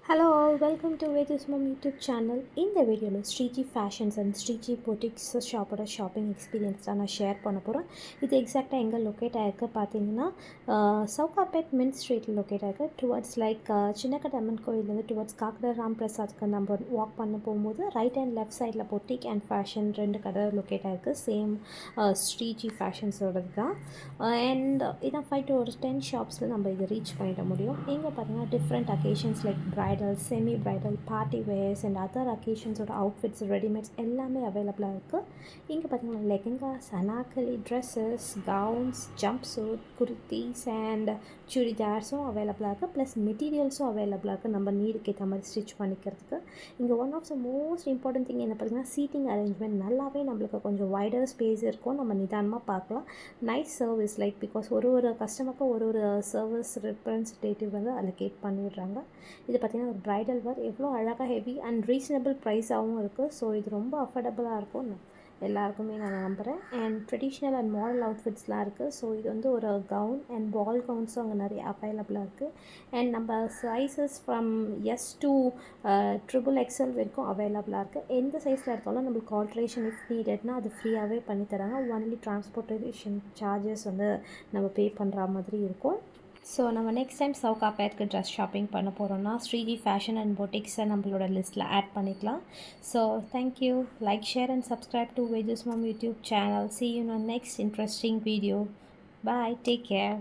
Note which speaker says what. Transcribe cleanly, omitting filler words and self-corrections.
Speaker 1: Hello all, welcome to Vedus Mom YouTube channel. இந்த வீடியோவில் Shreeji fashions and Shreeji boutiques ஷாப்போட shopping experience தான் நான் ஷேர் பண்ண போகிறேன். இது எக்ஸாக்டாக எங்கே லொக்கேட் ஆகிருக்கு பார்த்தீங்கன்னா சவுகாப்பேட் மின் ஸ்ட்ரீட்டில் லொக்கேட் ஆகிருக்கு. டுவர்ட்ஸ் சின்னக்கடை அம்மன் கோயிலேருந்து டுவர்ட்ஸ் காக்கடை ராம் பிரசாத்க்கு நம்ம வாக் பண்ண போகும்போது ரைட் அண்ட் லெஃப்ட் சைடில் பொட்டிக் அண்ட் ஃபேஷன் ரெண்டு கடை லொக்கேட் ஆகிருக்கு. சேம் ஸ்ரீஜி ஃபேஷன்ஸோடது தான். அண்ட் இதான் 5 to 10 ஷாப்ஸில் நம்ம இதை ரீச் பண்ணிட முடியும். இங்கே பார்த்தீங்கன்னா different occasions like semi bridal party wears and other அக்கேஷன்ஸோட அவுட்ஃபிட்ஸ் ரெடிமேட்ஸ் எல்லாமே அவைலபிளாக இருக்குது. இங்கே பார்த்தீங்கன்னா lehengas, anarkali dresses, gowns, jumpsuit, kurtis and சுடிதார்ஸும் அவைலபிளாக இருக்குது. ப்ளஸ் மெட்டீரியல்ஸும் அவைலபிளாக இருக்குது நம்ம நீடுக்கு ஏற்ற மாதிரி ஸ்டிச் பண்ணிக்கிறதுக்கு. இங்கே one of the most important thing என்ன பார்த்தீங்கன்னா சீட்டிங் அரேஞ்ச்மெண்ட் நல்லாவே நம்மளுக்கு கொஞ்சம் வைடர் ஸ்பேஸ் இருக்கும். நம்ம நிதானமாக பார்க்கலாம். நைஸ் சர்வீஸ் பிகாஸ் ஒரு கஸ்டமருக்கும் ஒரு சர்வீஸ் ரெப்ரசன்டேட்டிவ் வந்து அலோகேட் பண்ணிடுறாங்க. இது பார்த்திங்கன்னா ஒரு ப்ரைடல் வேர் எவ்வளோ அழகாக ஹெவி அண்ட் ரீசனபிள் ப்ரைஸாகவும் இருக்குது. ஸோ இது ரொம்ப அஃபோர்டபுளாக இருக்கும் எல்லாருக்குமே நான் நம்புகிறேன். அண்ட் ட்ரெடிஷ்னல் அண்ட் மாடல் அவுட்ஃபிட்ஸ்லாம் இருக்குது. ஸோ இது வந்து ஒரு கவுன் அண்ட் பால் கவுன்ஸும் அங்கே நிறைய அவைலபிளாக இருக்குது. அண்ட் நம்ம sizes from S to XXL வரைக்கும் அவைலபிளாக இருக்குது. எந்த சைஸில் எடுத்தாலும் நம்மளுக்கு ஆல்ட்ரேஷன் இஃப் நீடட்னா அது ஃப்ரீயாகவே பண்ணித்தராங்க. ஒன்லி டிரான்ஸ்போர்ட்டேஷன் சார்ஜஸ் வந்து நம்ம பே பண்ணுற மாதிரி இருக்கும். ஸோ நம்ம நெக்ஸ்ட் டைம் சவுகாப்பேட்க்கு ட்ரெஸ் ஷாப்பிங் பண்ண போகிறோன்னா ஸ்ரீஜி ஃபேஷன் அண்ட் பொட்டிக்ஸை நம்மளோட லிஸ்ட்டில் ஆட் பண்ணிக்கலாம். So thank you. Like, share and subscribe to Vedus Mom YouTube channel. See you in our next interesting video. Bye. Take care.